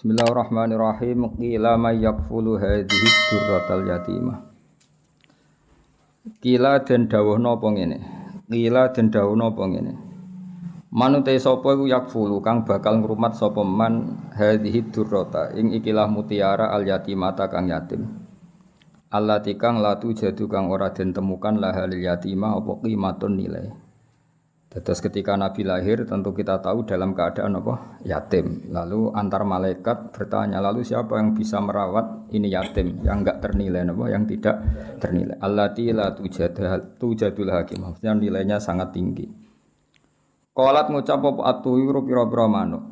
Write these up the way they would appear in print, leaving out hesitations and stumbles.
Bismillahirrahmanirrahim. Qila may yakfulu hadhihi durratal yatimah. Qila den dawuhna apa ngene. Qila den dawuhna apa ngene. Manute sapa iku yakfulu kang bakal ngrumat sapa man hadhihi durrata ing ikilah mutiara al yatimata kang yatim. Allati kang latu jadu kang ora den temukan lahal yatimah apa qimatun nilai. Terus ketika Nabi lahir tentu kita tahu dalam keadaan apa? Yatim. Lalu antar malaikat bertanya, lalu siapa yang bisa merawat ini yatim yang enggak ternilai apa? Yang tidak ternilai. Allati la tujadul hakim. Maksudnya nilainya sangat tinggi. Qalat ngucap apa atuyuru pira-pira manuk.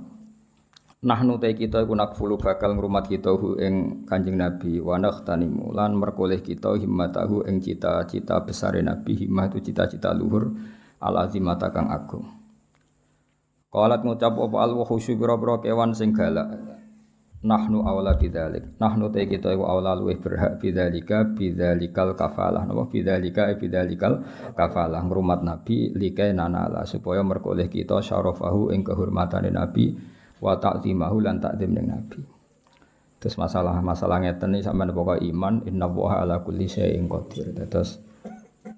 Nahnu ta kita iku nakfulu bakal ngrumat kita ing Kanjeng Nabi wa nakhtanimu lan merkoleh kita himmatahu ing cita-cita besare Nabi. Himmah itu cita-cita luhur al-azimata kang agung. Qalat ngucap apa al-wuhusyu pira-pira kewan sing galak. Nahnu aula bidzalik. Nahnu ta kita iku aula luweh berhak bidzalikal kafalah. Napa bidzalikal kafalah ngrumat Nabi likai nanala supaya merkoleh kita syarafahu ing kehormatane Nabi wa ta'zimahu lan ta'zim ning Nabi. Terus masalah ngeten iki sampeyan pokoke iman innallaha ala kulli syai'in qadir. Terus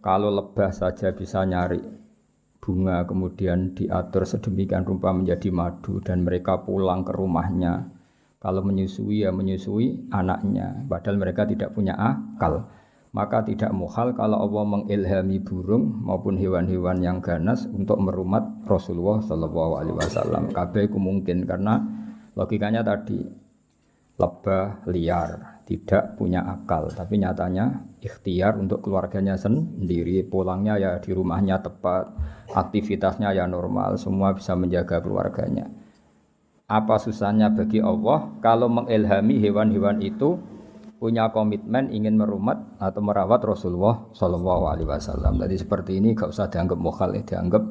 kalau lebah saja bisa nyari bunga kemudian diatur sedemikian rupa menjadi madu dan mereka pulang ke rumahnya. Kalau menyusui ya menyusui anaknya padahal mereka tidak punya akal. Maka tidak muhal kalau Allah mengilhami burung maupun hewan-hewan yang ganas untuk merumat Rasulullah sallallahu alaihi wasallam. Kabeh itu mungkin karena logikanya tadi lebah liar tidak punya akal, tapi nyatanya ikhtiar untuk keluarganya sendiri, pulangnya ya di rumahnya tepat, aktivitasnya ya normal, semua bisa menjaga keluarganya. Apa susahnya bagi Allah kalau mengilhami hewan-hewan itu punya komitmen ingin merumat atau merawat Rasulullah sallallahu alaihi wasallam. Jadi seperti ini gak usah dianggap mukhal, dianggap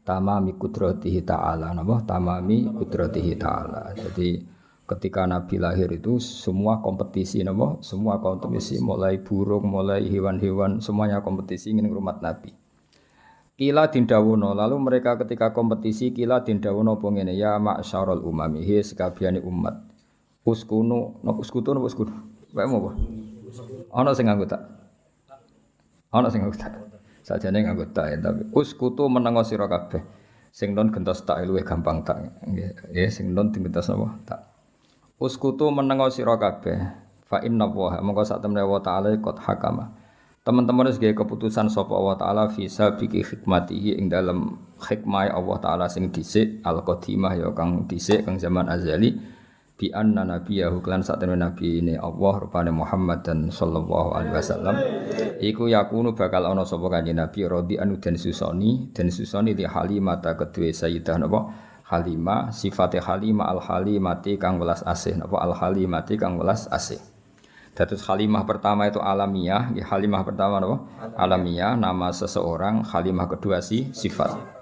tamami qudratihi ta'ala, napa? Tamami qudratihi ta'ala. Jadi ketika Nabi lahir itu semua kompetisi napa? Semua kompetisi mulai burung, mulai hewan-hewan semuanya kompetisi ingin ngrumat Nabi. Kila dindawuno, lalu mereka ketika kompetisi kila dindawuno apa ngene ya ma'syarul umami, he sekabehane umat. Uskunu, napa uskutu napa uskunu? Wae apa? Ana sing nganggo tak. Ana sing nganggo tak. Sajane nganggo tak tapi uskutu menengo sira kabeh. Sing non gentos tak luwih gampang tak. Nggih, sing non digentos napa? Tak. Uskutu menengo sira kabeh. Fa inna wa mongko sak temene wa taala qad hakama. Teman-teman wis gawe keputusan sapa Allah taala fi sabiqi hikmatihi ing dalam hikmah Allah taala sing dhisik al-qadimah ya kang dhisik kang zaman azali. Bi anna nabiyahu lan satene nabi ini Allah rupane Muhammad dan sallallahu alaihi wasallam iku yakunu bakal ana sapa kanjeng nabi radhi anu den susoni di Halimah ta kedue sayyidah napa Halimah sifate Halimah al halimati kang welas asih napa al halimati kang welas asih. Dados Halimah pertama itu alamiah, Halimah pertama napa alamiah nama seseorang, Halimah kedua sifat.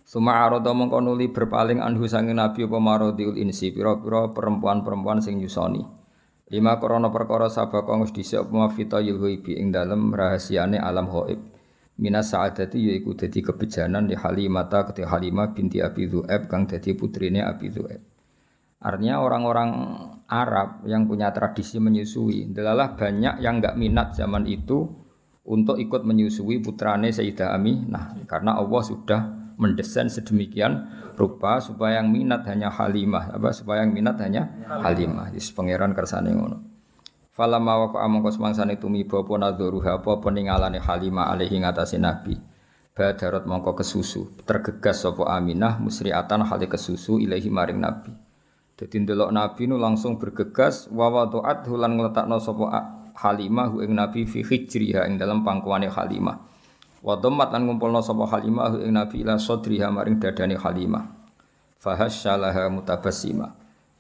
Suma arada mongko nuli berpaling anhu sange nabi apa maradiul insi pira-pira perempuan-perempuan sing nyusoni. Lima krana perkara sabaka wis dhisik apa mafitayil ghaibi ing dalem rahasiane alam ghaib. Minas sa'adati yaiku dadi kebejanan di Halimata kete Halimah binti Abi Dzu'aib kang dadi putrine Abi Dzu'aib. Artinya orang-orang Arab yang punya tradisi menyusui, delalah banyak yang enggak minat zaman itu untuk ikut menyusui putrane Sayyidah Aminah karena Allah sudah mendesain sedemikian rupa supaya yang minat hanya Halimah, supaya yang minat hanya Halimah. Wis pangeran kersane ngono. Falamma waqa mongko semangsane tumiba apa nadzuruha apa peningalane Halimah alaihi ngatasi Nabi. Badarat mongko kesusu, tergegas sapa Aminah musriatan hale kesusu ilahi maring Nabi. Dadi ndelok Nabi nu langsung bergegas wa wa'at lan ngletakno sapa Halimah ing Nabi fi hijriha ing dalam pangkuane Halimah. Wa dhammat lan ngumpulna sapa Halimah ing Nabi ila sadriha maring dadane Halimah. Fahasyalaha mutabassima.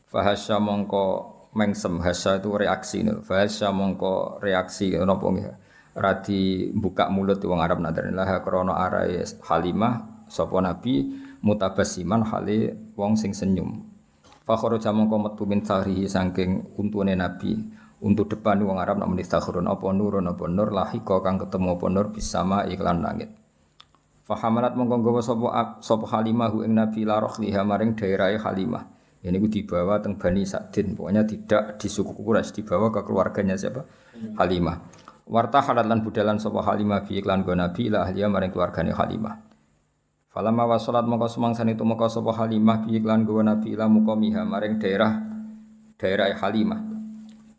Fahasya mongko mengsem, hasya itu reaksi. Fahasya mongko reaksi napa nggih. Radi buka mulut wong Arab nadarilah krana arae Halimah sapa Nabi mutabassiman hale wong sing senyum. Fa kharaja mongko metu min sahrihi saking untune Nabi. Untuk depan wong Arab nak muni takhurun apa nur lahika kang ketemu apa nur bisama iklan langit. Fa hamalat mongko nggawa sapa Halimah ing Nabi la rohliha maring daerahe Halimah. Ini ku dibawa teng Bani Sa'din, pokoknya tidak di suku Quraisy, dibawa ke keluarganya siapa? Halimah. Warta halalan budalan sapa Halimah bi iklan go Nabi ila ahliya maring keluargane Halimah. Falamma wasalat mongko sumangsan itu mongko sapa Halimah bi iklan go Nabi ila muqamiha maring daerah Halimah.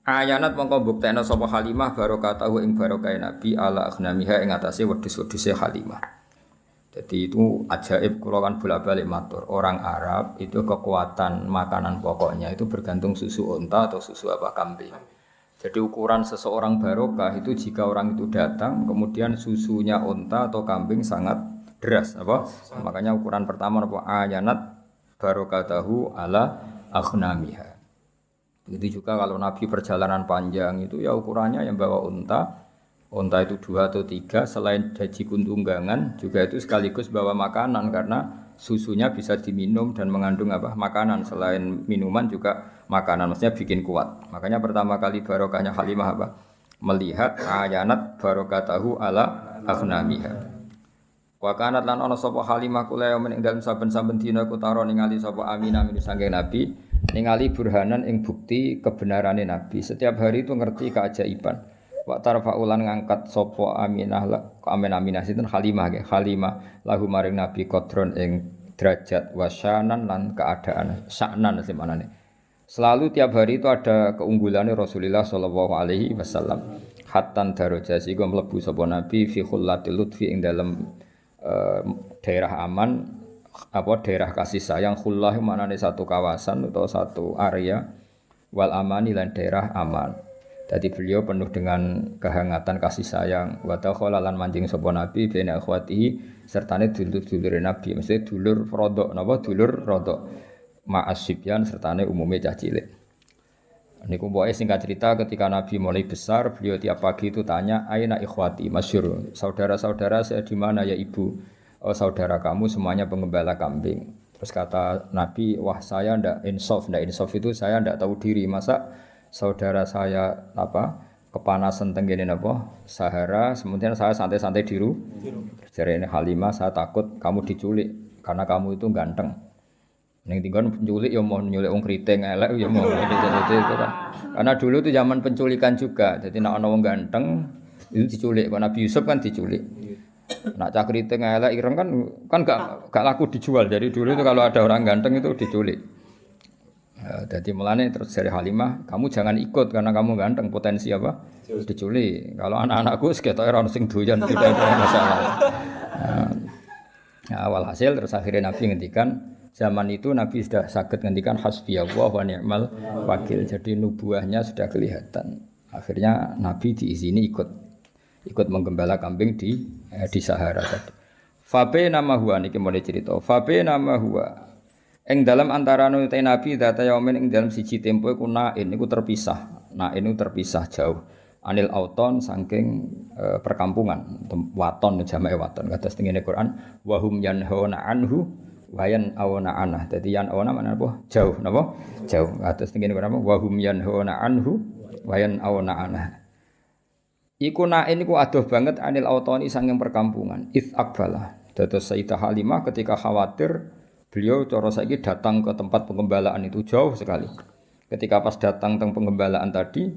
Ayanat mongko buktekno sapa Halimah barokatahu ing barokahe Nabi ala aghnamiha ing atase wedhus-wedhuse Halimah. Jadi itu ajaib kula kan bolak-balik matur. Orang Arab itu kekuatan makanan pokoknya itu bergantung susu unta atau susu apa kambing. Jadi ukuran seseorang barokah itu jika orang itu datang kemudian susunya unta atau kambing sangat deras apa? Makanya ukuran pertama apa ayanat barokatahu ala aghnamiha. Begitu juga kalau Nabi perjalanan panjang itu ya ukurannya yang bawa unta itu 2 atau 3 selain daging tunggangan juga itu sekaligus bawa makanan karena susunya bisa diminum dan mengandung apa makanan selain minuman juga makanan maksudnya bikin kuat. Makanya pertama kali barokahnya Halimah apa? Melihat ayanat barokatahu ala aghnamiha. Wa kanat lan ana sapa Halimah kula ing dalem saben-saben dina kutara ningali sapa Aminah min saking Nabi ningali burhanan ing bukti kebenarane Nabi. Setiap hari itu ngerti keajaiban. Wa tarfa'ulan ngangkat sapa Aminah sinten Halimah nggih. Halimah lahu maring Nabi qadron ing derajat wasyanan lan keadaan. Sya'nan semanane. Selalu tiap hari itu ada keunggulannya Rasulullah sallallahu alaihi wasallam. Hattan darajah sing mlebu sapa Nabi fi khullatil lutfi ing dalem daerah aman apa daerah kasih sayang khullah manane satu kawasan atau satu area wal amani lan daerah aman. Jadi beliau penuh dengan kehangatan kasih sayang wa takhala lan manjing sapa Nabi bena akhwatihi sertane dulur-dulure Nabi mesti dulur rodok napa dulur rodok ma'asibyan sertane umume cah cilik. Niku pokoke singkat cerita ketika Nabi mulai besar beliau tiap pagi itu tanya aina ikhwati masyhur saudara-saudara saya di mana ya ibu. Oh, saudara kamu semuanya pengembala kambing. Terus kata Nabi, wah saya ndak insaf itu saya ndak tahu diri. Masa saudara saya kepanasan tenggene Sahara, sementara saya santai-santai di rumah. Jarene Halimah, saya takut kamu diculik karena kamu itu ganteng. Ning tinggon penculik ya mau nyulik wong kriting elek ya mau itu kan. Karena dulu itu zaman penculikan juga. Jadi nek ana wong ganteng itu diculik. Kok Nabi Yusuf kan diculik. Nak cah kriting elek ireng kan gak laku dijual. Jadi dulu itu kalau ada orang ganteng itu diculik. Jadi mulane terus dari Halimah, kamu jangan ikut karena kamu ganteng potensi apa? Diculik. Kalau anak-anakku seketoke ora sing doyan tidak ada masalah. Awal hasil terus akhirnya Nabi ngendikan zaman itu Nabi sudah sakit ngendikan hasbiyallah wa ni'mal wakil. Jadi nubuahnya sudah kelihatan. Akhirnya Nabi diizini ikut menggembala kambing di Sahara tadi. Fabe nama huwa niki mulai cerita. Fabe nama huwa. Ing dalam antarane te Nabi data yaumin ing dalam siji tempo iku nain niku terpisah. Nain niku terpisah jauh. Anil auton saking perkampungan, waton jamae waton. Kados tengene Quran wa hum yanhauna anhu wayan awana anah. Dadi yan awana maknane apa? Jauh napa? Jauh. Kados tengene Quran wa hum yanhauna anhu wayan awana anah. Iku nain iku adoh banget anil autoni saking perkampungan. Its akbala. Dados Sayyidah Halimah ketika khawatir beliau cara saiki datang ke tempat pengembalaan itu jauh sekali. Ketika pas datang teng pengembalaan tadi,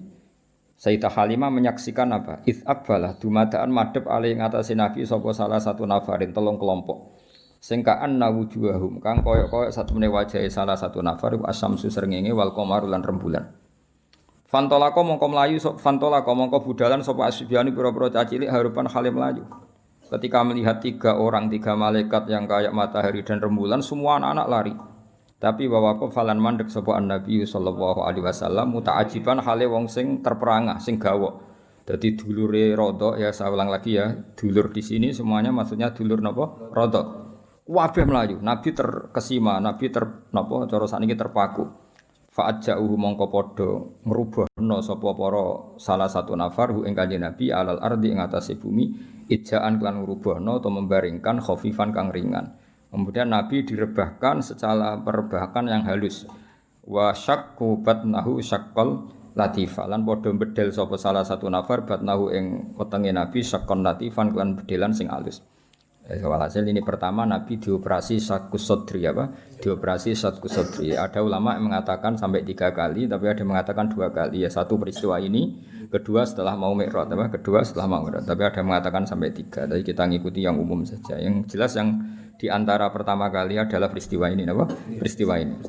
Sayyidah Halimah menyaksikan apa? Its akbala dumadaan madhep ali ing atase Nabi sapa salah satu nafarin 3 kelompok. Sing ka'an nawujuhum kang koyok-koyok satune wajahe salah satu nafar asamsu srengenge wal qamar lan rembulan. Fantolako mongko mlayu fantolako mongko budalan sapa asbiani pira-pira cacilik harupan halim melayu. Ketika melihat 3 malaikat yang kayak matahari dan rembulan semua anak-anak lari. Tapi wawako falan mandek sapa Nabi sallallahu alaihi wasallam muta'ajiban hale wong sing terperangah sing gawok. Dadi dulure rodok ya saya ulang lagi ya, dulur di sini semuanya maksudnya dulur napa? Rodok. Kabeh melayu, Nabi terkesima, Nabi napa cara sakniki terpaku. Fa'ajauhu mongko padha ngrubahna sapa para salah satu nafar ing kanjeng Nabi alal ardi ing atase bumi ijaan lan ngrubahna atau membaringkan khafifan kang ringan. Kemudian Nabi direbahkan secara perebahan yang halus. Wa syaqqu batnahu syaqqal latifah lan padha bedel sapa salah satu nafar batnahu ing wetenge Nabi syaqqan latifan lan bedelan sing halus. Walhasil ini pertama Nabi dioperasi Syaqus Sodri apa? Dioperasi Syaqus Sodri. Ada ulama yang mengatakan sampai 3 kali, tapi ada yang mengatakan 2 kali. Ya satu peristiwa ini, kedua setelah mau Mi'raj, apa? Kedua setelah mau Mi'raj. Tapi ada yang mengatakan sampai 3. Jadi kita ngikuti yang umum saja. Yang jelas yang di antara pertama kali adalah peristiwa ini, apa? Peristiwa ini.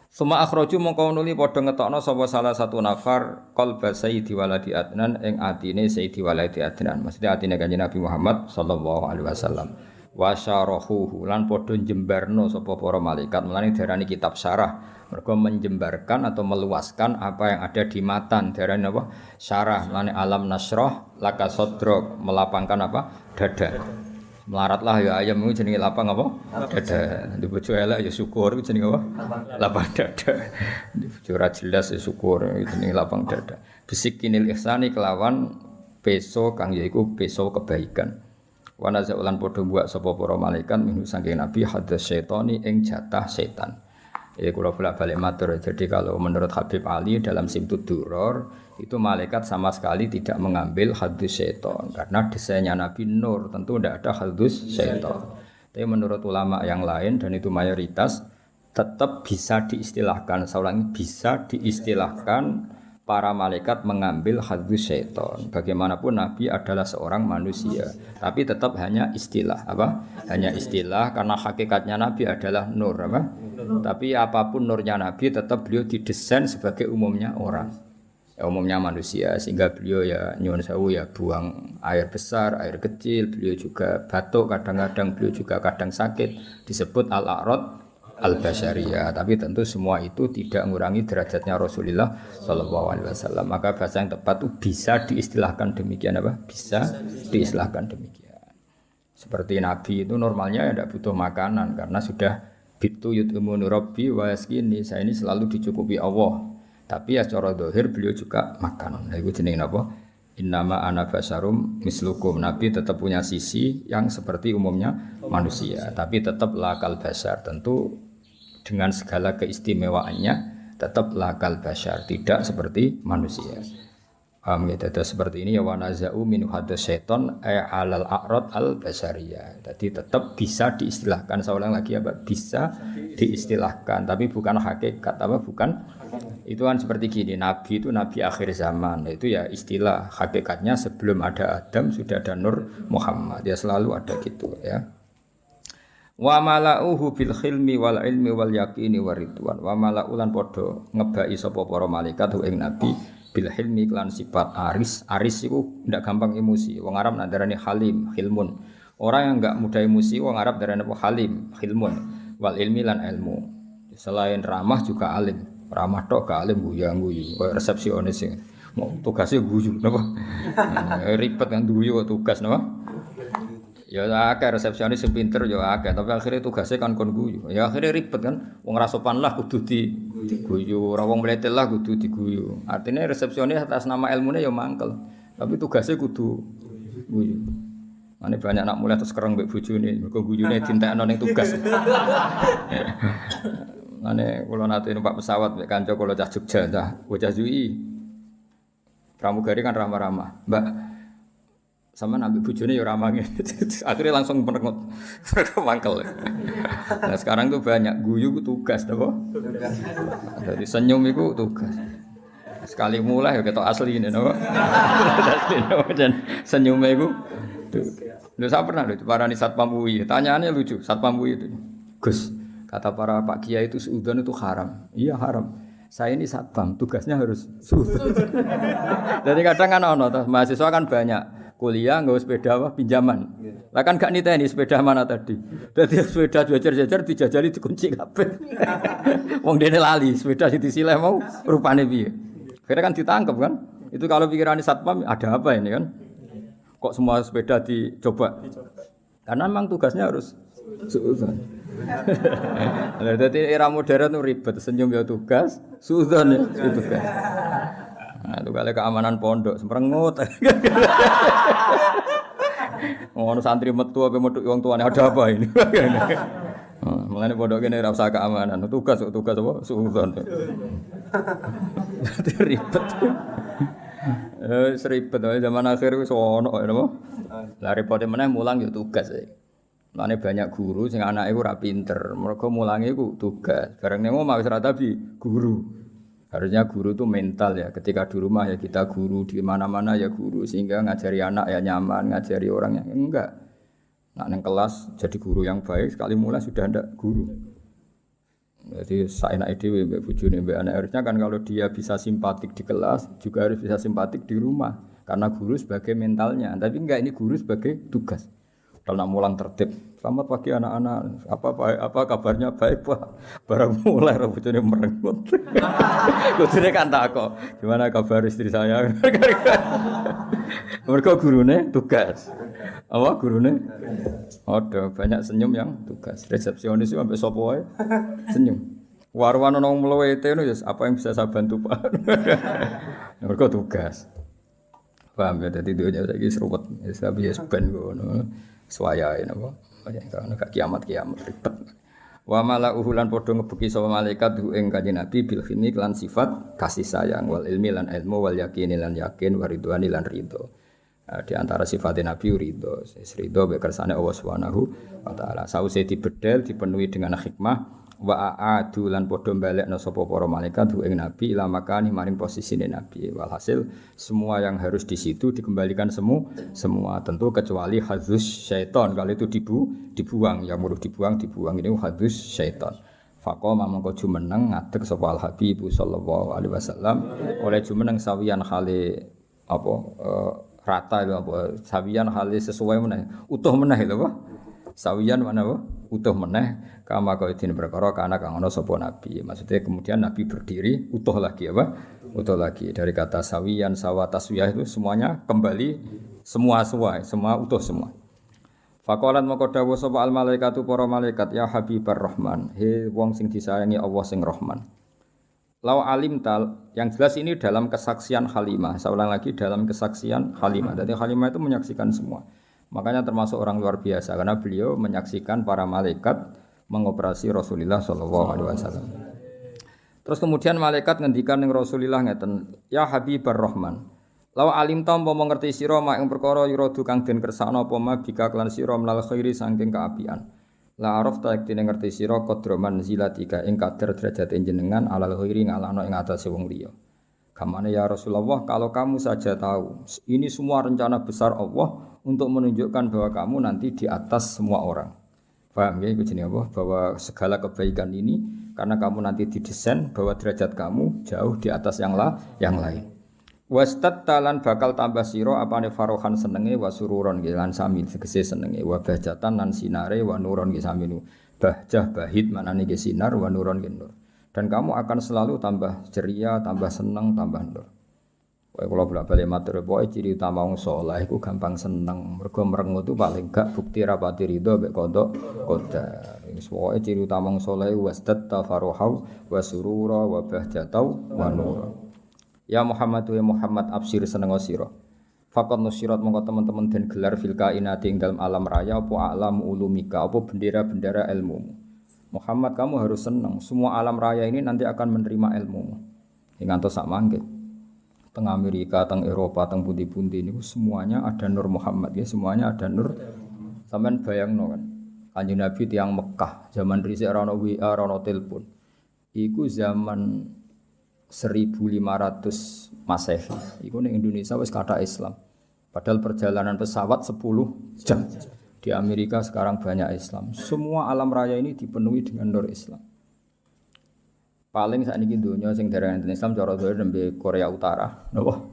Suma akhraju mongko nuli padha ngetokno sapa salah satu nafar qalba Sayyidi Waladi Adnan ing atine Sayyidi Waladi Adnan. Maksudnya atine Kanjeng Nabi Muhammad sallallahu alaihi wasallam. Wa syarahuhu lan padha njembarno sapa para malaikat. Mulane diarani kitab syarah. Mergo menjembarkan atau meluaskan apa yang ada di matan. Diarani apa? Syarah. Mulane alam nasrah laka sadrak, melapangkan apa? Dada. Melaratlah ya ayam itu jenenge lapang apa? Dada. Di bojo elek ya syukur itu jenenge apa? Lapang dada. Di bojo ora jelas ya syukur itu jenenge lapang dada. Bisikinil ihsani kelawan peso kang yaiku peso kebaikan. Wa nazaulan padha buak sapa para malaikat minhu saking nabi hadas syaitani ing jatah setan. Ya kula bolak-balik matur. Jadi kalau menurut Habib Ali dalam Simtud Duror itu malaikat sama sekali tidak mengambil hadus syaitan karena desainnya Nabi Nur tentu tidak ada hadus syaitan. Tapi menurut ulama yang lain dan itu mayoritas tetap bisa diistilahkan, saya ulangi bisa diistilahkan para malaikat mengambil hadus syaitan. Bagaimanapun Nabi adalah seorang manusia, tapi tetap hanya istilah apa? Hanya istilah karena hakikatnya Nabi adalah nur apa? Tapi apapun nurnya Nabi tetap beliau didesain sebagai umumnya orang. Ya, umumnya manusia sehingga beliau ya nyuwun sewu ya buang air besar, air kecil, beliau juga batuk kadang-kadang, beliau juga kadang sakit disebut al-a'rad al-basyariyah. Tapi tentu semua itu tidak mengurangi derajatnya Rasulullah sallallahu alaihi wasallam. Maka bahasa yang tepat itu bisa diistilahkan demikian apa? Bisa diistilahkan demikian. Seperti Nabi itu normalnya ya tidak butuh makanan karena sudah bitu yut'imuni rabbi wa yaskini, saya ini selalu dicukupi Allah. Tapi ya secara zahir beliau juga makan. Nah itu jenenge napa? Innama ana basyarum mislukum. Nabi tetap punya sisi yang seperti umumnya manusia, tapi tetap lakal basyar. Tentu dengan segala keistimewaannya tetap lakal basyar, tidak seperti manusia. Kita seperti ini ya wanazau min hadas syaiton alal a'rad al basyariyah. Jadi tetap bisa diistilahkan, saya ulang lagi apa? Bisa diistilahkan, tapi bukan hakikat apa? Bukan. Itu kan seperti gini, Nabi itu Nabi akhir zaman. Itu ya istilah, hakikatnya sebelum ada Adam sudah ada Nur Muhammad. Ya selalu ada gitu ya. Wa mala'uhu bil khilmi wal ilmi wal yaqini waridwan. Wa mala'ulan padha ngebai sapa para malaikat ing Nabi bil hilmi lan sifat aris itu ndak gampang emosi. Wong Arab nadarani halim, hilmun. Orang yang enggak mudah emosi wong Arab darane apa halim, hilmun. Wal ilmi lan ilmu. Selain ramah juga alim. Ramah tok gak alim guyu-guyu. Kayak resepsionis sing mau tugasnya guyu napa? Ribet kan guyu tugas napa? Ya akeh resepsionis sing pinter ya akeh, tapi akhirnya tugasnya kan kon guyu. Ya akhirnya ribet kan. Wong ra sopan lah kudu diguyu, ora wong mletel lah kudu diguyu. Artinya resepsionis atas nama ilmune ya mangkel, tapi tugasnya kudu guyu. Mane banyak anak mulai terus kereng mbek bojone, mergo guyune dintekno ning tugas. Mane kula nate numpak pesawat mbek kanca kula cah Jogja, cah bocah UI. Pramugari kan ramah-ramah. Mbak sama ambil bojone ya ramah ngene. Akhirnya langsung merengut. Mangkel. Nah, sekarang tuh banyak guyu ku tugas apa? Jadi senyum iku tugas. Sekali mulai ya ketok asli ini napa? Dan senyum iku lho saya pernah lho parani Satpam UI. Tanyaannya lucu, Satpam UI itu. Gus, kata para Pak Kiai itu suudzon itu haram. Iya haram. Saya ini satpam, tugasnya harus suudzon. Jadi kadang kan ono mahasiswa kan banyak kuliah nggak sepeda apa pinjaman. Lah kan gak niteni sepeda mana tadi. Dadi sepeda jejer-jejer dijajali dikunci kabeh. Wong dene lali sepeda sing disileh mau rupane piye. Akhirnya kan ditangkap kan. Itu kalau pikiran satpam ada apa ini kan? Kok semua sepeda dicoba? Karena memang tugasnya harus suudzon. Jadi era modern itu ribet, senyum ya tugas, suudzon ya tugas. Nah, itu kali keamanan pondok, semperengut. Ngono santri metu apa metu wong tuane ada apa ini? Mulane pondok kene ora usah keamanan, tugas apa? Suudzon. Ribet. Seribet zaman akhir wis ono napa? Lah repote meneh mulang ya tugas. Lane banyak guru sing anake ora pinter, mergo mulange iku tugas. Bareng ning omah wis ora tapi guru. Harusnya guru itu mental ya. Ketika di rumah ya kita guru, di mana-mana ya guru sehingga ngajari anak ya nyaman, ngajari orang yang enggak. Nak neng kelas jadi guru yang baik sekali mulai sudah ada guru. Jadi saya nak ide mbak bujune mbak anak harusnya kan kalau dia bisa simpatik di kelas juga harus bisa simpatik di rumah karena guru sebagai mentalnya. Tapi enggak ini guru sebagai tugas. Kalau nak mulang tertib, selamat pagi anak-anak. Apa kabarnya baik pak? Barang mulai rambutnya merenggut. Bujune kan tak kok. Gimana kabar istri saya? Mereka gurune tugas. Apa gurune? Ada banyak senyum yang tugas. Resepsionis itu sampai sopo wae senyum. Warwan ono mlewete no apa yang bisa saya bantu Pak? Mereka tugas. Paham ya dadi dunya saiki seruwet. Wis abi ben ngono. Suwayae napa? Karena gak kiamat-kiamat ribet. Wa mala'uhu lan padha ngebeki sapa malaikat ing Kanjeng Nabi bil khini lan sifat kasih sayang wal ilmi lan ilmu wal yakin lan yakin wa ridwani lan ridho. Di antara sifat Nabi ridho, ridho be kersane Allah Subhanahu wa taala. Sause dibedhel dipenuhi dengan hikmah wa aadu lan padha balekna sapa para malaikat ing Nabi ila makani maring posisine Nabi. Walhasil semua yang harus di situ dikembalikan semua tentu kecuali hadzus syaitan. Kalau itu dibuang, yang muruh dibuang ini hadzus syaitan. Faqama mangko jumeneng ngadeg sapa Al Habib sallallahu alaihi wasallam oleh jumeneng sawiyan hale apa rata itu apa sawiyan hale sesuai meneh utuh meneh lho apa sawiyan mana apa utuh meneh kama kaidin perkara kana kang ana sapa nabi maksudnya kemudian nabi berdiri utuh lagi apa utuh lagi dari kata sawiyan sawa taswiyah itu semuanya kembali semua utuh semua. Faqalat maka dawuh sapa al malaikatu para malaikat ya habibar rahman he wong sing disayangi Allah sing rahman. Lau alim tal, yang jelas ini dalam kesaksian Halimah. Saya ulang lagi dalam kesaksian Halimah. Jadi Halimah itu menyaksikan semua. Makanya termasuk orang luar biasa karena beliau menyaksikan para malaikat mengoperasi Rasulullah SAW. Terus kemudian malaikat ngendikan ning Rasulullah ngeten, ya Habibar Rahman. Lau alim ta umpama ngerti sira mak ing perkara yuradu kang den kersakno apa ma bika klan sira menal khairi saking kaapian. La araf ta yektine ngerti sira qadroman zilatika ing kadar derajat jenengan alal khairi ngalahno ing atase wong liya. Kamane ya Rasulullah kalau kamu saja tahu ini semua rencana besar Allah untuk menunjukkan bahwa kamu nanti di atas semua orang. Paham ya iku jenenge apa? Bahwa segala kebaikan ini karena kamu nanti didesain bahwa derajat kamu jauh di atas yang lain. Wastat talan bakal tambah sira apane farohan senenge wa sururon nggih lan sami tegese senenge wa bahjatan lan sinare wa nuron nggih sami nu bahjah bahid manane nggih sinar wa nuron nggih nur dan kamu akan selalu tambah ceria tambah seneng tambah nur. Kowe kula bolak-balik matur pokoke ciri utama wong saleh iku gampang seneng mergo merengut itu paling gak bukti rapati ridho mek kodok qadar. Wis pokoke ciri utama wong saleh wastat tafaruhau wa surura wa bahjatau wa nuron. Ya Muhammad wa Muhammad absir seneng sira. Faqat nusirat mongko teman-teman den gelar fil kainati ing dalam alam raya apa alam ulumika apa bendera-bendera ilmumu. Muhammad kamu harus senang semua alam raya ini nanti akan menerima ilmumu. Ing ngantos sak mangke. Teng Amerika, teng Eropa, teng pundi-pundi niku semuanya ada nur Muhammad ya, semuanya ada nur. Sampeyan bayangno kan. Kanjeng Nabi tiyang Mekah, zaman dhisik ora ono WA, ora ono telepon. Iku zaman 1500 Masehi. Iku ning Indonesia wis kathah Islam. Padahal perjalanan pesawat 10 jam. Di Amerika sekarang banyak Islam. Semua alam raya ini dipenuhi dengan nur Islam. Paling sakniki donya sing dereng Islam cara dhewe nembe Korea Utara. Napa?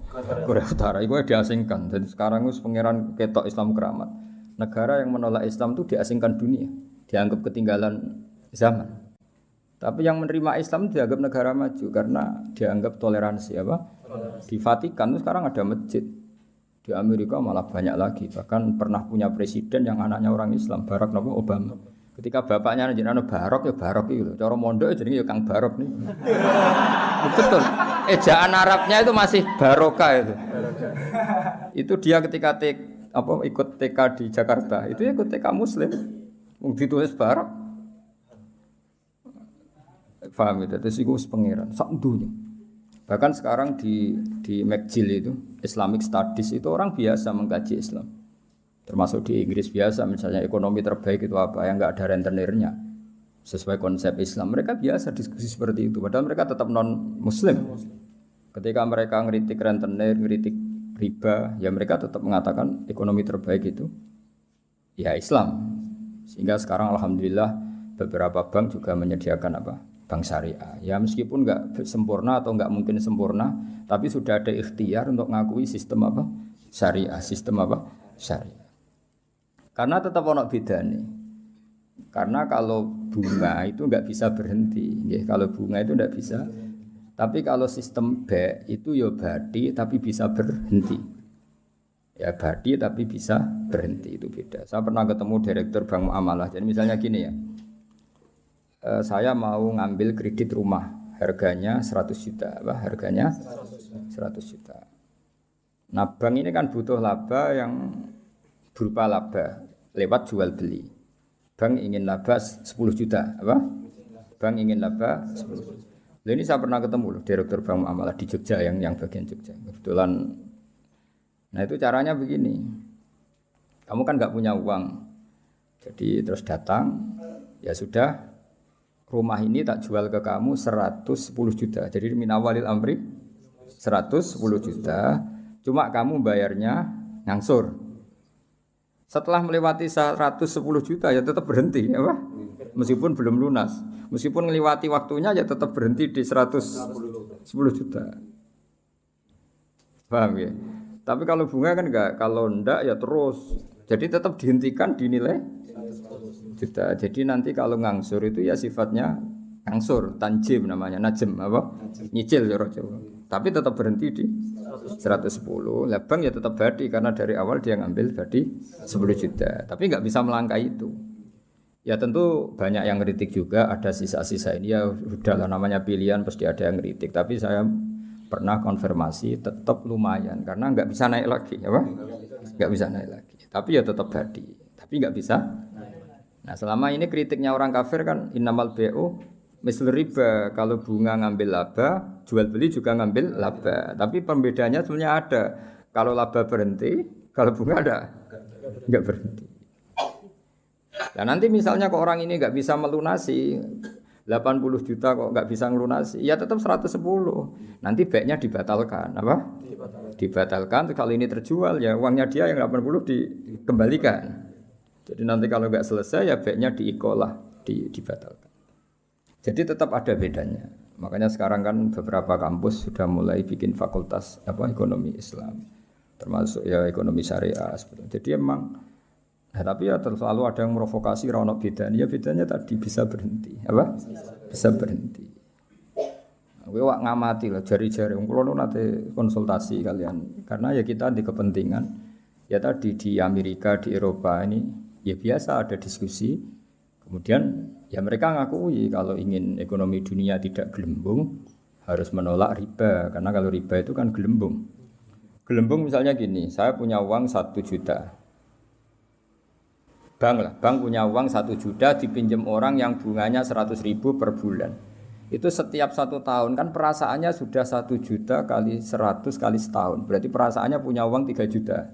Korea Utara iku diasingkan. Jadi sekarang wis pangeran ketok Islam keramat. Negara yang menolak Islam itu diasingkan dunia, dianggap ketinggalan zaman. Tapi yang menerima Islam dianggap negara maju karena dianggap toleransi apa? Di Vatikan itu sekarang ada masjid. Di Amerika malah banyak lagi. Bahkan pernah punya presiden yang anaknya orang Islam, Barack Obama. Ketika bapaknya jenenge Barok ya Barok itu. Cara mondok jenenge ya Kang Barok nih. Betul. Ejaan Arabnya itu masih Baroka itu. Itu dia ketika ikut TK di Jakarta, itu ikut TK Muslim. Ditulis Barok. Paham itu, terus itu pengiran sak dunya. Bahkan sekarang di McGill itu Islamic Studies itu orang biasa mengkaji Islam. Termasuk di Inggris biasa, misalnya ekonomi terbaik itu apa yang nggak ada rentenirnya. Sesuai konsep Islam, mereka biasa diskusi seperti itu. Padahal mereka tetap non Muslim. Ketika mereka ngeritik rentenir, ngeritik riba, ya mereka tetap mengatakan ekonomi terbaik itu ya Islam. Sehingga sekarang alhamdulillah beberapa bank juga menyediakan apa? Bank syariah. Ya meskipun nggak sempurna atau nggak mungkin sempurna, tapi sudah ada ikhtiar untuk ngakui sistem apa? Syariah, sistem apa? Syariah. Karena tetap ono bedane. Karena kalau bunga itu nggak bisa berhenti, ya, kalau bunga itu nggak bisa. Tapi kalau sistem B itu ya badi tapi bisa berhenti. Ya badi tapi bisa berhenti, itu beda. Saya pernah ketemu direktur bank muamalah. Jadi misalnya gini ya. Saya mau ngambil kredit rumah, harganya 100 juta, apa? Harganya 100 juta. Nah, bank ini kan butuh laba yang berupa laba lewat jual beli. Bank ingin laba 10 juta, apa? Bank ingin laba 10 juta. Ini saya pernah ketemu loh, direktur bank muamalah di Jogja yang bagian Jogja. Kebetulan. Nah itu caranya begini. Kamu kan nggak punya uang, jadi terus datang, ya sudah, rumah ini tak jual ke kamu 110 juta. Jadi min awalil amri 110 juta. Cuma kamu bayarnya ngangsur. Setelah melewati 110 juta ya tetap berhenti, ya Pak? Meskipun belum lunas. Meskipun melewati waktunya ya tetap berhenti di 110 juta. Paham ya? Tapi kalau bunga kan enggak, kalau enggak ya terus. Jadi tetap dihentikan dinilai juta. Jadi nanti kalau ngangsur itu ya sifatnya ngangsur, tanjim namanya, najem apa? Nyicil ya Jawa. Tapi tetap berhenti di 110. Lah bank ya tetap badi karena dari awal dia ngambil badi 10 juta. Tapi enggak bisa melangkahi itu. Ya tentu banyak yang ngeritik juga, ada sisa-sisa ini ya udahlah namanya pilihan pasti ada yang ngeritik. Tapi saya pernah konfirmasi tetap lumayan karena nggak bisa naik lagi, ya Pak? Nggak bisa naik lagi. Tapi ya tetap badi. Tapi nggak bisa. Nah selama ini kritiknya orang kafir kan innamal bai'u misl riba. Kalau bunga ngambil laba, jual beli juga ngambil laba. Tapi perbedaannya sebenarnya ada. Kalau laba berhenti, kalau bunga ada nggak berhenti. Nah nanti misalnya kok orang ini nggak bisa melunasi 80 juta kok nggak bisa melunasi, ya tetap 110. Nanti baiknya dibatalkan, apa? Dibatalkan. Kalau ini terjual ya uangnya dia yang 80 dikembalikan. Jadi nanti kalau nggak selesai ya baiknya diikolah, dibatalkan. Jadi tetap ada bedanya. Makanya sekarang kan beberapa kampus sudah mulai bikin fakultas apa ekonomi Islam, termasuk ya ekonomi syariah. Jadi emang. Nah, tapi ya selalu ada yang provokasi rono bedanya. Ya bedanya tadi bisa berhenti, apa? Bisa berhenti. Kowe wak ngamati lah jari-jari. Kulo nate konsultasi kalian. Karena ya kita di kepentingan. Ya tadi di Amerika, di Eropa ini ya biasa ada diskusi. Kemudian ya mereka ngakui kalau ingin ekonomi dunia tidak gelembung harus menolak riba. Karena kalau riba itu kan gelembung. Gelembung misalnya gini, saya punya uang 1 juta. Bank punya uang 1 juta dipinjam orang yang bunganya 100.000 per bulan. Itu setiap 1 tahun kan perasaannya sudah 1 juta kali 100 kali setahun. Berarti perasaannya punya uang 3 juta.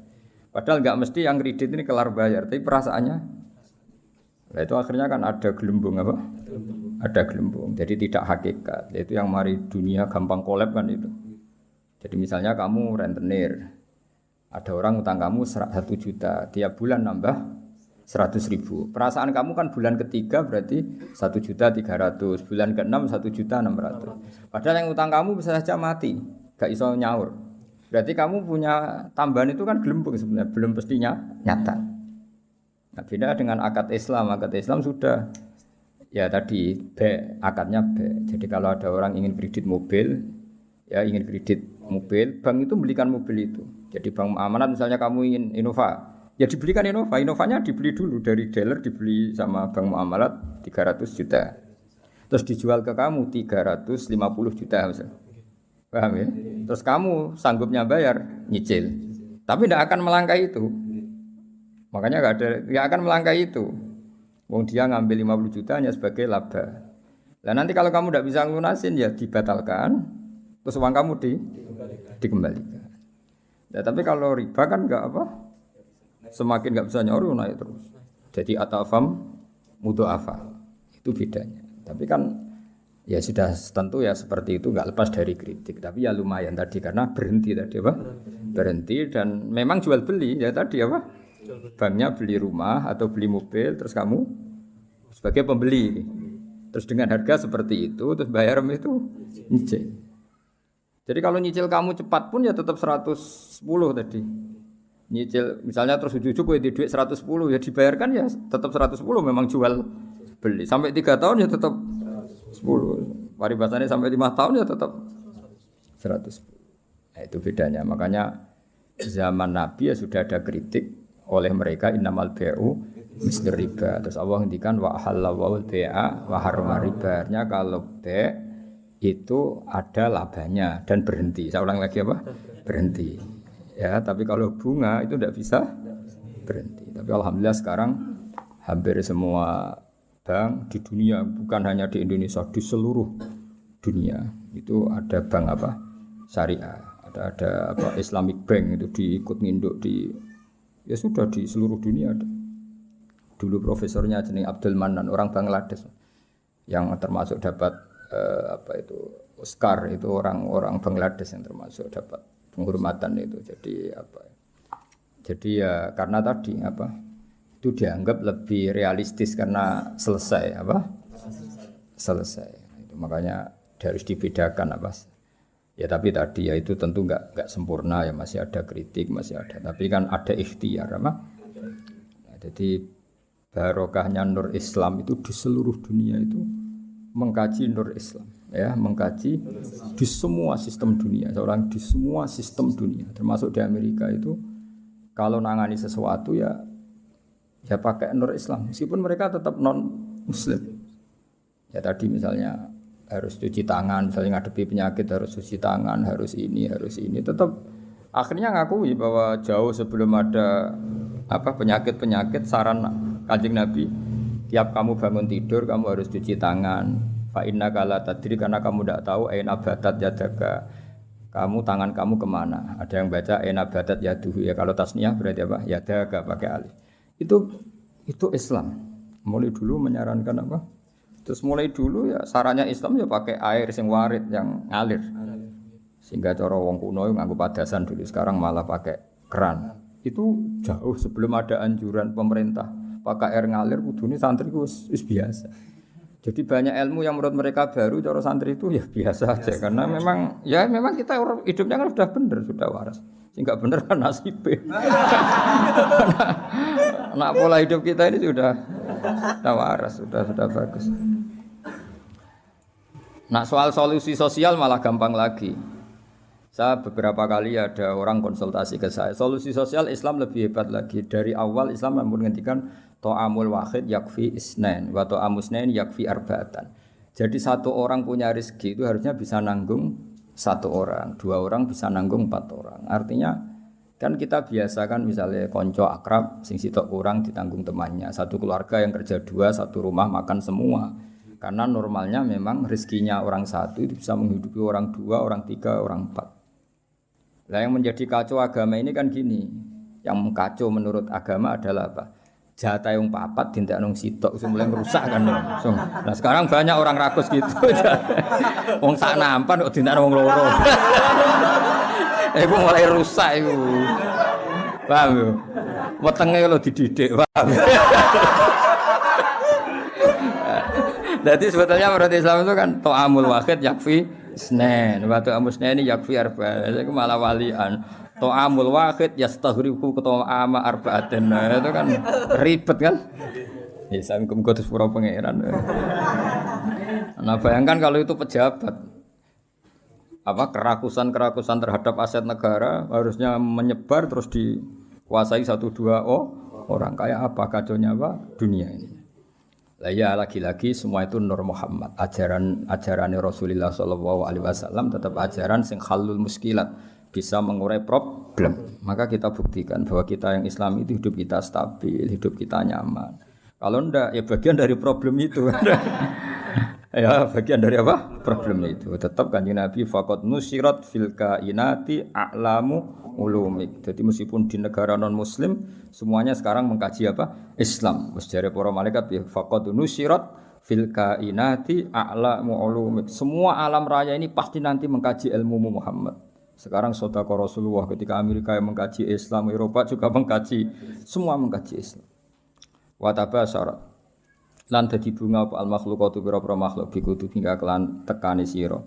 Padahal nggak mesti yang kredit ini kelar bayar, tapi perasaannya. Nah itu akhirnya kan ada gelembung apa? Ada gelembung. Jadi tidak hakikat. Itu yang mari dunia gampang kolab kan itu. Jadi misalnya kamu rentenir, ada orang utang kamu 1 juta, tiap bulan nambah 100.000. Perasaan kamu kan bulan ketiga berarti 1.300.000, bulan ke-6 1.600.000. Padahal yang utang kamu bisa saja mati, gak iso nyaur. Berarti kamu punya tambahan itu kan gelembung sebenarnya, belum pastinya nyata. Nah, beda dengan akad Islam. Akad Islam sudah ya tadi B, akadnya B. Jadi kalau ada orang ingin kredit mobil, ya ingin kredit mobil, bank itu belikan mobil itu. Jadi bank amanat misalnya kamu ingin Innova, ya dibelikan Innova, Innovanya dibeli dulu dari dealer, dibeli sama bank muamalat 300 juta. Terus dijual ke kamu 350 juta misalnya. Paham ya? Terus kamu sanggupnya bayar, nyicil. Tapi tidak akan melangkahi itu. Makanya nggak akan melangkahi itu. Wong dia ngambil 50 juta hanya sebagai laba. Nah nanti kalau kamu tidak bisa lunasin ya dibatalkan, terus uang kamu dikembalikan. Ya, tapi kalau riba kan nggak apa? semakin nggak bisa nyoru naik terus. Jadi atafam mudhoafa itu bedanya. Tapi kan ya sudah tentu ya seperti itu nggak lepas dari kritik. Tapi ya lumayan tadi karena berhenti tadi apa? Berhenti dan memang jual beli ya tadi apa? Banknya beli rumah atau beli mobil terus kamu sebagai pembeli. Terus dengan harga seperti itu terus bayar itu nyicil. Jadi kalau nyicil kamu cepat pun ya tetap 110 tadi. Nyicil misalnya terus ujuk-ujuk di duit 110 ya dibayarkan ya tetap 110 memang jual beli. Sampai 3 tahun ya tetap 10. Paribasannya sampai 5 tahun ya tetap 110. Nah, itu bedanya. Makanya zaman Nabi ya sudah ada kritik oleh mereka innamal bai'u mislir riba. Terus Allah ngendikan wa halallahu bai'a wa harrama riba. Artinya kalau bai' itu ada labanya dan berhenti. Saya ulang lagi apa? Berhenti. Ya, tapi kalau bunga itu tidak bisa berhenti. Tapi alhamdulillah sekarang hampir semua bank di dunia, bukan hanya di Indonesia, di seluruh dunia itu ada bank apa? Syariah. Ada apa Islamic Bank itu diikut nginduk di ya sudah di seluruh dunia ada. Dulu profesornya jeneng Abdul Manan, orang Bangladesh yang termasuk dapat apa itu Oscar, itu orang Bangladesh yang termasuk dapat penghormatan itu. Jadi apa? Jadi ya karena tadi apa? Itu dianggap lebih realistis karena selesai apa? Selesai. Itu makanya harus dibedakan apa? Ya tapi tadi ya itu tentu enggak sempurna ya, masih ada kritik, masih ada. Tapi kan ada ikhtiar apa? Nah, jadi barokahnya Nur Islam itu di seluruh dunia itu mengkaji Nur Islam. Ya, mengkaji di semua sistem dunia, seorang di semua sistem dunia, termasuk di Amerika itu kalau nangani sesuatu ya pakai Nur Islam, meskipun mereka tetap non Muslim. Ya tadi misalnya harus cuci tangan, misalnya ngadepi penyakit harus cuci tangan, harus ini, tetap akhirnya ngakui bahwa jauh sebelum ada apa penyakit saran Kanjeng Nabi, tiap kamu bangun tidur kamu harus cuci tangan. Fa innaka la tadri karena kamu tidak tahu aina batat yadaka. Kamu tangan kamu kemana? Ada yang baca aina batat yaduhu ya kalau tasniyah berarti apa? Yadaka pakai alif. Itu Islam. Mulai dulu menyarankan apa? Terus mulai dulu ya sarannya Islam ya pakai air sing warid yang ngalir. Sehingga cara wong kuno nganggo padasan dulu, sekarang malah pakai keran. Itu jauh sebelum ada anjuran pemerintah pakai air ngalir kudune santri wis biasa. Jadi banyak ilmu yang menurut mereka baru, cara santri itu ya biasa aja. Karena memang kita hidupnya kan sudah benar, sudah waras. Sehingga benar kan nasibnya. Nah, pola hidup kita ini sudah waras, sudah bagus. Nah, soal solusi sosial malah gampang lagi. Saya beberapa kali ada orang konsultasi ke saya. Solusi sosial Islam lebih hebat lagi. Dari awal Islam menghentikan ta'amul wahid yakfi isnain wa ta'amus isnain yakfi arba'atan. Jadi satu orang punya rezeki itu harusnya bisa nanggung satu orang, 2 orang bisa nanggung 4 orang. Artinya kan kita biasakan misalnya konco akrab sing sitok kurang ditanggung temannya. Satu keluarga yang kerja 2, satu rumah makan semua. Karena normalnya memang rezekinya orang satu itu bisa menghidupi orang 2, orang 3, orang 4. Nah yang menjadi kacau agama ini kan gini. Yang kacau menurut agama adalah apa? Jatah yang papat dintek nang sitok mulai merusak kan langsung. Nah sekarang banyak orang rakus gitu. Wong sak nampan kok dintek wong loro. Iku mulai rusak iku. Paham yo? Wetenge lho dididik, paham. Jadi sebetulnya menurut Islam itu kan ta'amul wahid yakfi isnain, wa ta'amul isnain yakfi arba'an. Itu malah walian. Ta'amul wahid yastaghriqu ta'ama arba'atin. Itu kan ribet kan? Ya saya kudu pura pangeran. Nah, bayangkan kalau itu pejabat. Apa kerakusan terhadap aset negara harusnya menyebar terus dikuasai 1-2 orang. Kayak apa kacaunya apa dunia ini. Lah ya lagi-lagi semua itu Nur Muhammad, ajaran Rasulullah sallallahu alaihi wasallam tetap ajaran sing halul muskilat, bisa mengurai problem. Maka kita buktikan bahwa kita yang Islam itu hidup kita stabil, hidup kita nyaman. Kalau enggak ya bagian dari problem itu. Ya, bagian dari apa? Problem itu. Tetap Kanjeng Nabi faqad nusirat fil kainati a'lamu ulumik. Jadi meskipun di negara non muslim semuanya sekarang mengkaji apa? Islam. Wis jare para malaikat ya faqad nusirat fil kainati a'lamu ulumik. Semua alam raya ini pasti nanti mengkaji ilmu Muhammad. Sekarang sedekah Rasulullah ketika Amerika yang mengkaji Islam, Eropa juga mengkaji, semua mengkaji Islam. Wa tabasyarat lan dadi bunga apa al makhluqatu pira-pira makhluk bikudu hingga kelan tekane sira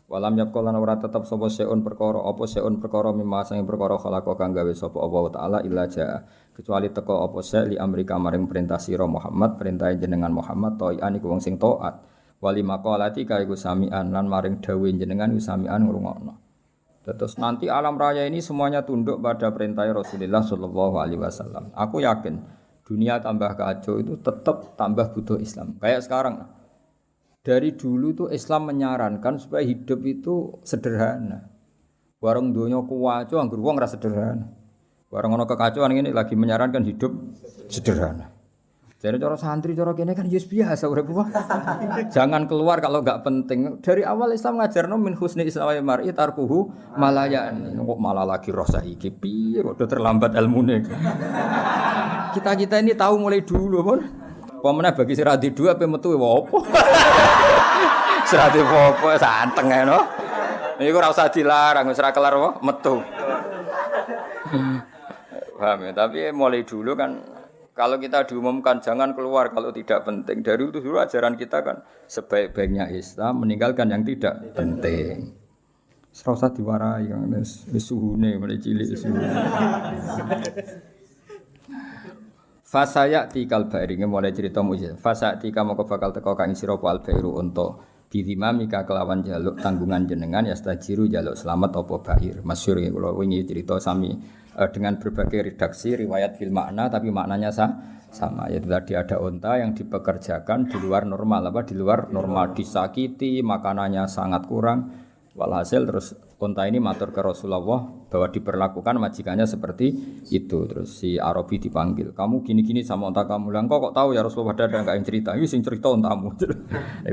walam yaqul lan ora tetep sapa seun perkara apa seun perkara mimma sing perkara khalaqa kang gawe sapa Allah taala illa jaa kecuali teka apa se li amrika maring perintah sira Muhammad perintah jenengan Muhammad ta'ian iku wong sing taat wali maqalati kae iku samian lan maring dawuh jenengan iku samian ngrungokno. Terus nanti alam raya ini semuanya tunduk pada perintah Rasulullah sallallahu alaihi wasallam. Aku yakin dunia tambah kacau itu tetap tambah butuh Islam. Kayak sekarang, dari dulu itu Islam menyarankan supaya hidup itu sederhana. Warung dunia kuwaco, anggur wong rasa sederhana. Warung ono kekacauan ini lagi menyarankan hidup sederhana. Jadi cara santri, cara kene kan yes biasa urip wae. Jangan keluar kalau enggak penting. Dari awal Islam ngajarno min husni islamil mar'i tarkuhu malayan. Kok malah lagi roh saiki piye kok udah terlambat ilmune. Kita ini tahu mulai dulu pun. Pemene bagi sirati dua ape metu opo. Sirati opo santeng ae no. Iku ora usah dilarang wis ora kelar metu. Paham ya, tapi mulai dulu kan kalau kita diumumkan jangan keluar kalau tidak penting. Dari itu dulu ajaran kita kan sebaik-baiknya Islam meninggalkan yang tidak penting. Ora usah diwarai kan wis suhune mulai cilik suhune. Fasaya tikal bairi mulai cerita mujizat. Fasaya tika moko bakal teko kang sira al bairu unta. Bidimamika kelawan jaluk tanggungan jenengan ya stajiru jaluk selamat apa bair. Masyhur ya kula wingi cerita sami dengan berbagai redaksi riwayat fil makna tapi maknanya sama yaitu tadi ada unta yang dipekerjakan di luar normal di luar normal disakiti makanannya sangat kurang walhasil terus unta ini matur ke Rasulullah bahwa diperlakukan majikannya seperti itu terus si Arabi dipanggil kamu gini-gini sama unta kamu lah kok tahu ya Rasulullah ada enggak yang cerita ini sing cerita untamu itu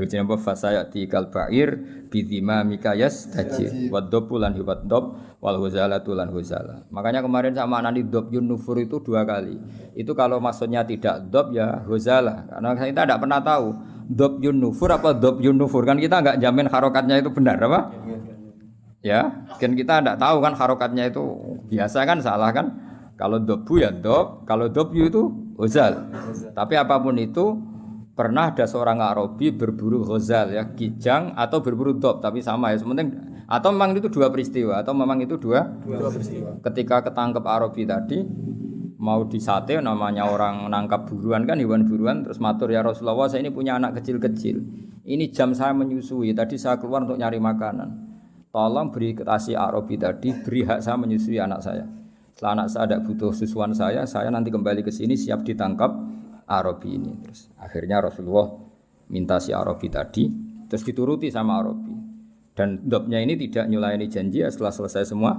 jenenge fasayati kal ba'ir bidima mikayas tajir waddobu lan hiwaddob wal huzalatu lan huzala makanya kemarin sama anani dobyun nufur itu 2 kali itu kalau maksudnya tidak dob ya huzala karena kita tidak pernah tahu dobyun nufur apa dobyun nufur kan kita enggak jamin harokatnya itu benar apa ya, kan kita tidak tahu kan harokatnya itu biasa kan salah kan? Kalau dobu ya dob, kalau dobyu itu hozal. Tapi apapun itu pernah ada seorang Arabi berburu hozal ya, kijang atau berburu dob, tapi sama ya. Sementing atau memang itu 2 peristiwa atau memang itu dua peristiwa. Ketika ketangkep Arabi tadi mau disate namanya orang nangkap buruan kan hewan buruan terus matur ya Rasulullah saya ini punya anak kecil-kecil. Ini jam saya menyusui, tadi saya keluar untuk nyari makanan. Tolong beri kasih Arabi tadi, beri hak saya menyusui anak saya. Setelah anak saya tidak butuh susuan saya nanti kembali ke sini siap ditangkap Arabi ini. Terus akhirnya Rasulullah minta si Arabi tadi, terus dituruti sama Arabi. Dan dobnya ini tidak nyulayani janji setelah selesai semua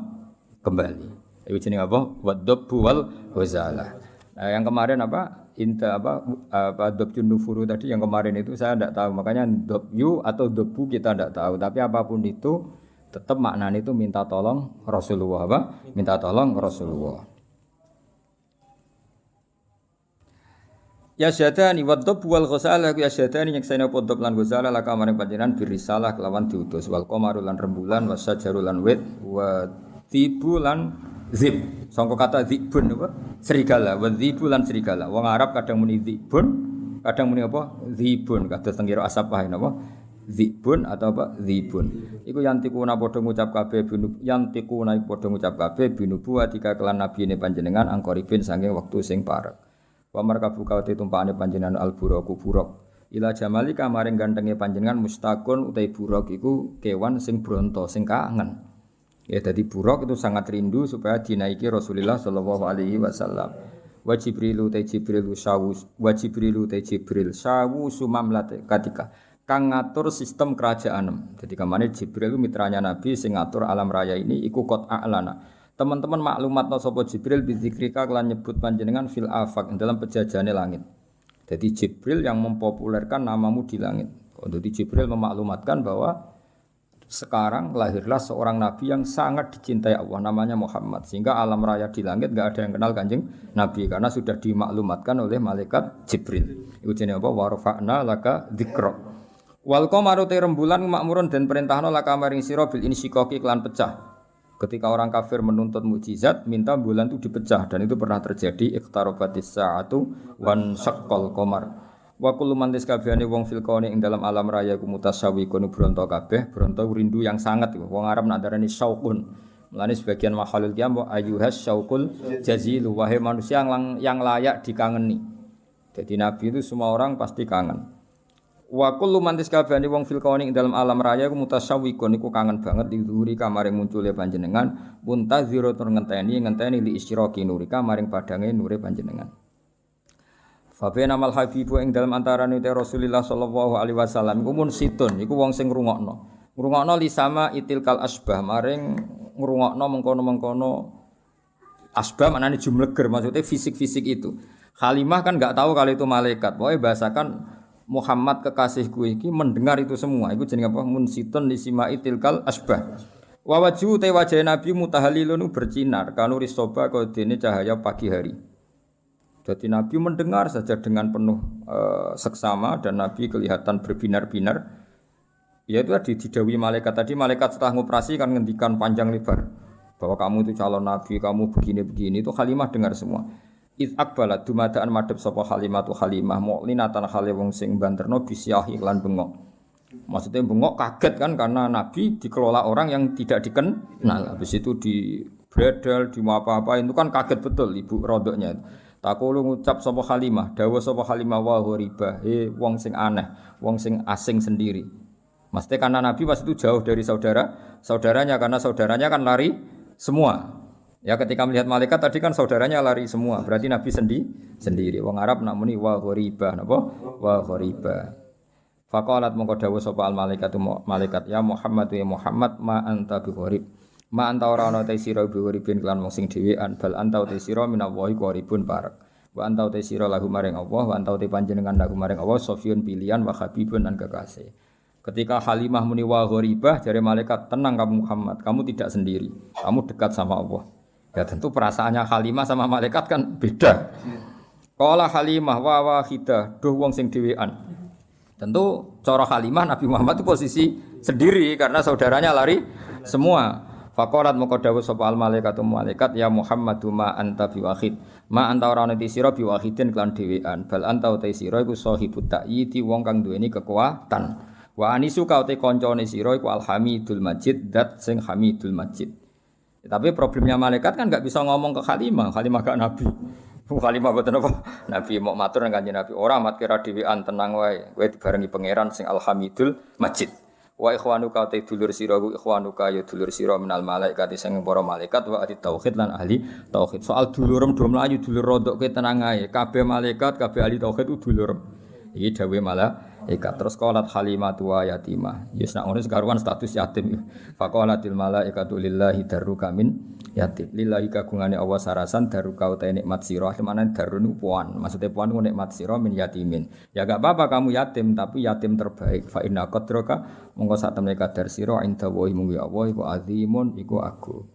kembali. Itu jenenge apa? Waddobu wal huzalah. Nah, yang kemarin apa? Inta apa dobjun nufuru tadi yang kemarin itu saya tidak tahu. Makanya dobyu atau dobu kita tidak tahu. Tapi apapun itu tetap maknanya itu minta tolong Rasulullah apa? Minta tolong Rasulullah. Ya syadani waddob wal ghusala ya syadani nyekseni podop lan ghusala laka maring panjenengan birisalah kelawan diutus wal qamaru lan rembulan wasyajaru lan wit wa tibu lan zib. Sangka kata zibun apa? Serigala, wa zibu lan serigala. Wong Arab kadang muni zibun, kadang muni apa? Zibun. Kados teng kira asap wae napa? Zibun atau apa? Zibun. Iku yantikuna padha ngucap kabeh yantikuna padha ngucap kabeh binubu atika kelan nabine panjenengan angkoripin saking wektu sing parek. Wa markabu kawate tumpakane panjenengan alburaku buruk. Ila jamalika maring gantenge panjenengan mustaqun utai buruk iku kewan sing bronto sing kangen. Ya dadi buruk itu sangat rindu supaya dinaiki Rasulullah sallallahu alaihi wasallam. Wa Jibrilu ta Jibril sawu wa Jibrilu ta Jibril sawu sumamlate katika kang ngatur sistem kerajaan. Jadi kemana Jibril itu mitranya Nabi sing ngatur alam raya ini iku qot a'lana. Teman-teman maklumatno sapa Jibril bidzikrika kelan nyebut panjenengan fil afaq dalam pejajane langit. Jadi Jibril yang mempopulerkan namamu di langit. Untuk Jibril memaklumatkan bahwa sekarang lahirlah seorang nabi yang sangat dicintai Allah namanya Muhammad, sehingga alam raya di langit enggak ada yang kenal Kanjeng Nabi karena sudah dimaklumatkan oleh malaikat Jibril. Iku jenenge apa? Wa rafa'na laka dzikra. Wal qamaru rembulan makmurun dan perintahna laka maring sira bil insyikaki klan pecah. Ketika orang kafir menuntut mukjizat, minta bulan itu dipecah dan itu pernah terjadi iqtarabatis sa'atu wan syaqqal qamar. Wa kullu man kabehane wong fil kauni ing dalam alam raya ku mutasawwiqun bronto kabeh, bronto rindu yang sangat. Wong Arab nak darani syauqun. Mulane sebagian makhlul qiyam wa ayyuhas syauqul jazil, wahai manusia yang layak dikangeni. Jadi nabi itu semua orang pasti kangen. Wa kullu man kabehane wong fil kauni ing dalam alam raya ku mutasawwiqun iku kangen banget dizuhuri kamaring muncule panjenengan, muntaziro tur ngenteni li isyraqi nurika maring padange nure panjenengan. Fabena mal habibu ing dalam antarané Rasulullah sallallahu alaihi wasallam iku mun situn iku wong sing ngrungokno. Ngrungokno li sama itilkal asbah maring ngrungokno mengkono-mengkono asbah maknane jumleger maksudnya fisik-fisik itu. Halimah kan enggak tahu kalau itu malaikat. Pokoke bahasakan Muhammad kekasihku iki mendengar itu semua. Iku jenenge apa? Mun situn li sama itilkal asbah. Wa wajhu te wajah Nabi mutahallilun bersinar kanuri soba kaya dene cahaya pagi hari. Jadi Nabi mendengar saja dengan penuh seksama dan Nabi kelihatan berbinar-binar. Ya itu tadi didawi malaikat tadi, malaikat setelah ngoperasi kan ngendikan panjang lebar bahwa kamu itu calon Nabi, kamu begini-begini. Itu Halimah dengar semua. Iz aqbalat dumadaan madhep sapa Halimah tu Halimah mu'linatan hale wong sing banterno bisyahi lan bengok. Maksudnya bengok kaget kan karena Nabi dikelola orang yang tidak dikenal. Habis itu di bredel, di apa-apa itu kan kaget betul ibu rodoknya. Takulu ngucap sapa Halimah, dawuh sapa Halimah wa ghariba, wong sing aneh, wong sing asing sendiri. Maksudnya karena Nabi pas itu jauh dari saudaranya karena saudaranya kan lari semua. Ya ketika melihat malaikat tadi kan saudaranya lari semua, berarti Nabi sendiri. Wong Arab nak muni wa ghariba, napa? Wa ghariba. Faqalat mongko dawuh sapa al malaikat ya Muhammad ya Muhammad ma anta bi gharib. Ma anta ora ana te sira biuripin kelan wong sing dhewean bal anta te sira minallahi qaribun parak wa anta te sira lahu maring Allah wa anta te panjenengan lahu maring Allah sofiyun pilihan wa habibun lan kekasih. Ketika Halimah muni wa gharibah jare malaikat tenang kamu Muhammad, kamu tidak sendiri, kamu dekat sama Allah. Ya tentu perasaannya Halimah sama malaikat kan beda. Qala Halimah wa wahidah duh wong sing dhewean. Tentu cara Halimah Nabi Muhammad itu posisi sendiri karena saudaranya lari semua. Faqarat moko dawuh sapa al malaikatu malaikat ya Muhammadu ma anta biwahid. Ma anta ora ana sira biwahidin kelan dhewean. Bal anta uta sira iku sahibut ta'yiti wong kang duweni kekuatan. Wa anisu ka uta kancane sira iku alhamidul majid dat sing hamidul majid. Tapi problemnya malaikat kan enggak bisa ngomong ke Halimah gak nabi. Halimah boten apa? Nabi mau matur nang Kanjeng Nabi, ora mat kira dhewean tenang wae. Kowe dibarengi pangeran sing alhamidul majid. Wa ikhwanuka ta dulur sira ku ikhwanuka ya dulur sira minal malaikat sing para malaikat wa ahli tauhid lan ahli tauhid. Soal dulurem do mlayu dulur rodok ke tenang ae. Kabeh malaikat, kabeh ahli tauhid ku dulurem. Iki dawuh malaikat. Terus qalat Halimatu wa yatimah. Yes nak ngono sekaruan status yatim. Faqalatil malaikatu lillahi darruka min yatim. Lillahi kagungane Allah sarasan darruka uta nikmat sira. Mana darun puan. Maksudnya puan ku nikmat sira min yatimin. Ya enggak apa-apa kamu yatim tapi yatim terbaik. Fa inna qadraka monggo sak temene kadar sira inda wa munggu Allah iku azimun iku agung.